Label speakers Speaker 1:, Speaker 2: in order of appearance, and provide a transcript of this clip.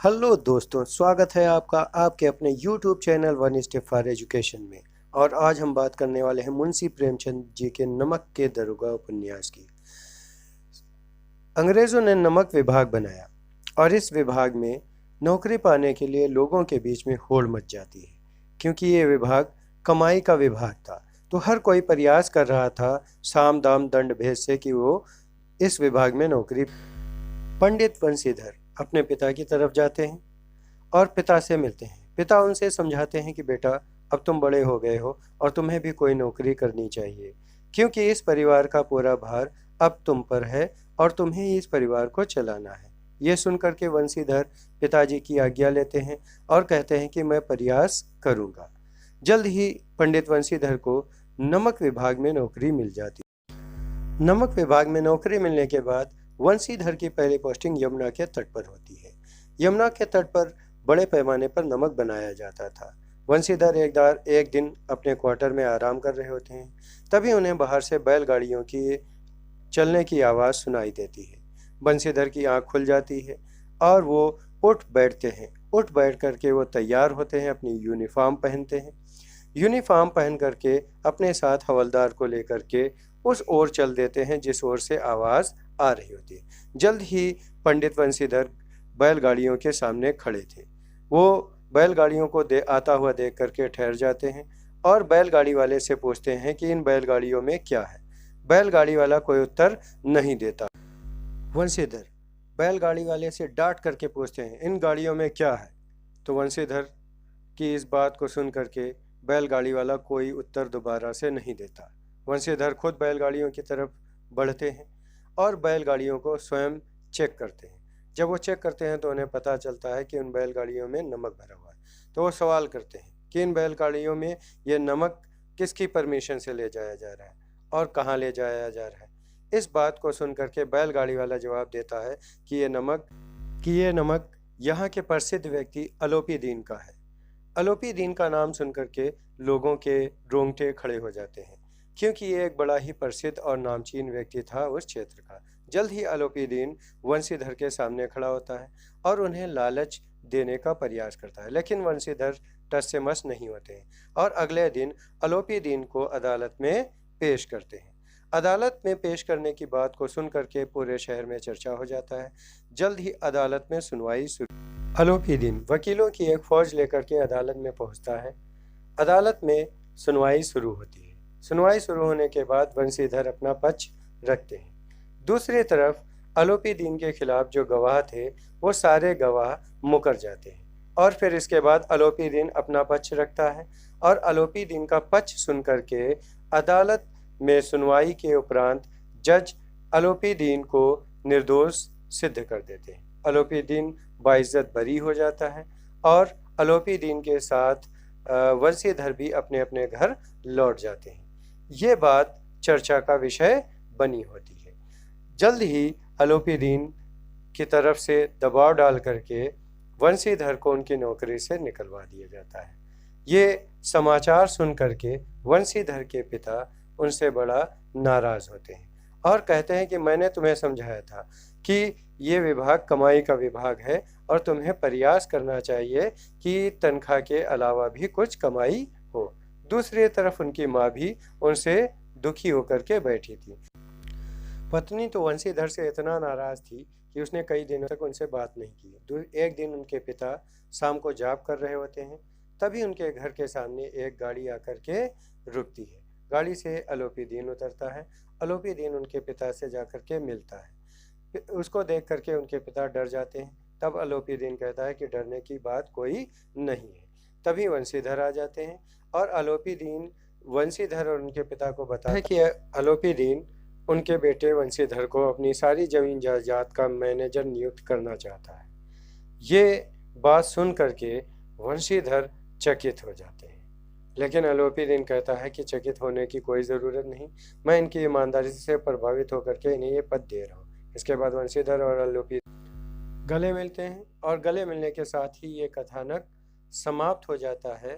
Speaker 1: Hello दोस्तों, स्वागत है आपका आपके अपने YouTube channel one step for education में। और आज हम बात करने वाले हैं मुंशी प्रेमचंद जी के नमक के दरोगा उपन्यास की। अंग्रेज़ों ने नमक विभाग बनाया और इस विभाग में नौकरी पाने के लिए लोगों के बीच में होड़ मच जाती है, क्योंकि ये विभाग कमाई का विभाग था। तो हर कोई प्रयास कर रहा था साम दाम दंड भेद से कि वो इस विभाग में नौकरी। पंडित बंशीधर अपने पिता की तरफ जाते हैं और पिता से मिलते हैं। पिता उनसे समझाते हैं कि बेटा, अब तुम बड़े हो गए हो और तुम्हें भी कोई नौकरी करनी चाहिए, क्योंकि इस परिवार का पूरा भार अब तुम पर है और तुम्हें ही इस परिवार को चलाना है। ये सुनकर के वंशीधर पिताजी की आज्ञा लेते हैं और कहते हैं कि मैं प्रयास करूँगा। जल्द ही पंडित वंशीधर को नमक विभाग में नौकरी मिल जाती। नमक विभाग में नौकरी मिलने के बाद वंशीधर की पहली पोस्टिंग यमुना के तट पर होती है। यमुना के तट पर बड़े पैमाने पर नमक बनाया जाता था। वंशीधर एक दिन अपने क्वार्टर में आराम कर रहे होते हैं, तभी उन्हें बाहर से बैलगाड़ियों की चलने की आवाज़ सुनाई देती है। वंशीधर की आंख खुल जाती है और वो उठ बैठते हैं। उठ बैठ करके वो तैयार होते हैं, अपनी यूनिफॉर्म पहनते हैं। यूनिफॉर्म पहन करके अपने साथ हवलदार को लेकर के उस ओर चल देते हैं जिस ओर से आवाज़ आ रही होती है। जल्द ही पंडित वंशीधर बैलगाड़ियों के सामने खड़े थे। वो बैलगाड़ियों को आता हुआ देख करके ठहर जाते हैं और बैलगाड़ी वाले से पूछते हैं कि इन बैलगाड़ियों में क्या है। बैलगाड़ी वाला कोई उत्तर नहीं देता। वंशीधर बैलगाड़ी वाले से डांट करके पूछते हैं, इन गाड़ियों में क्या है। तो वंशीधर की इस बात को सुन करके बैलगाड़ी वाला कोई उत्तर दोबारा से नहीं देता। वंशीधर खुद बैलगाड़ियों की तरफ बढ़ते हैं और बैलगाड़ियों को स्वयं चेक करते हैं। जब वो चेक करते हैं तो उन्हें पता चलता है कि उन बैलगाड़ियों में नमक भरा हुआ है। तो वो सवाल करते हैं कि इन बैलगाड़ियों में ये नमक किसकी परमिशन से ले जाया जा रहा है और कहाँ ले जाया जा रहा है। इस बात को सुन करके बैलगाड़ी वाला जवाब देता है कि ये नमक यहाँ के प्रसिद्ध व्यक्ति अलोपी दीन का है। अलोपी दीन का नाम सुन करके लोगों के रोंगटे खड़े हो जाते हैं, क्योंकि ये एक बड़ा ही प्रसिद्ध और नामचीन व्यक्ति था उस क्षेत्र का। जल्द ही अलोपी दीन वंशीधर के सामने खड़ा होता है और उन्हें लालच देने का प्रयास करता है, लेकिन वंशीधर टस से मस नहीं होते हैं और अगले दिन अलोपी दीन को अदालत में पेश करते हैं। अदालत में पेश करने की बात को सुन करके पूरे शहर में चर्चा हो जाता है। जल्द ही अदालत में सुनवाई शुरू। अलोपी दीन वकीलों की एक फौज लेकर के अदालत में पहुंचता है। अदालत में सुनवाई शुरू होती है। सुनवाई शुरू होने के बाद वंशीधर अपना पक्ष रखते हैं। दूसरी तरफ अलोपी दीन के खिलाफ जो गवाह थे वो सारे गवाह मुकर जाते हैं और फिर इसके बाद अलोपी दीन अपना पक्ष रखता है और अलोपी दीन का पक्ष सुन करके अदालत में सुनवाई के उपरांत जज अलोपी दीन को निर्दोष सिद्ध कर देते हैं। अलोपी दीन बाइज्जत बरी हो जाता है और अलोपी दीन के साथ वंशीधर भी अपने अपने घर लौट जाते हैं। ये बात चर्चा का विषय बनी होती है। जल्द ही अलोपी दीन की तरफ से दबाव डाल करके वंशीधर को उनकी नौकरी से निकलवा दिया जाता है। ये समाचार सुन करके वंशीधर के पिता उनसे बड़ा नाराज होते हैं और कहते हैं कि मैंने तुम्हें समझाया था कि ये विभाग कमाई का विभाग है और तुम्हें प्रयास करना चाहिए कि तनख्वाह के अलावा भी कुछ कमाई हो। दूसरी तरफ उनकी माँ भी उनसे दुखी होकर के बैठी थी। पत्नी तो वंशीधर से इतना नाराज थी कि उसने कई दिनों तक उनसे बात नहीं की। एक दिन उनके पिता शाम को जाप कर रहे होते हैं, तभी उनके घर के सामने एक गाड़ी आकर के रुकती है। गाड़ी से अलोपी दीन उतरता है। अलोपी दीन उनके पिता से जाकर के मिलता है। उसको देख करके उनके पिता डर जाते हैं। तब अलोपी दीन कहता है कि डरने की बात कोई नहीं है। तभी वंशीधर आ जाते हैं और अलोपी दीन वंशीधर और उनके पिता को बताता है कि अलोपी दीन उनके बेटे वंशीधर को अपनी सारी जमीन जायदाद का मैनेजर नियुक्त करना चाहता है। ये बात सुन करके वंशीधर चकित हो जाते हैं, लेकिन अलोपी दीन कहता है कि चकित होने की कोई ज़रूरत नहीं, मैं इनकी ईमानदारी से प्रभावित होकर के इन्हें ये पद दे रहा हूँ। इसके बाद वंशीधर और अलोपी गले मिलते हैं और गले मिलने के साथ ही ये कथानक समाप्त हो जाता है।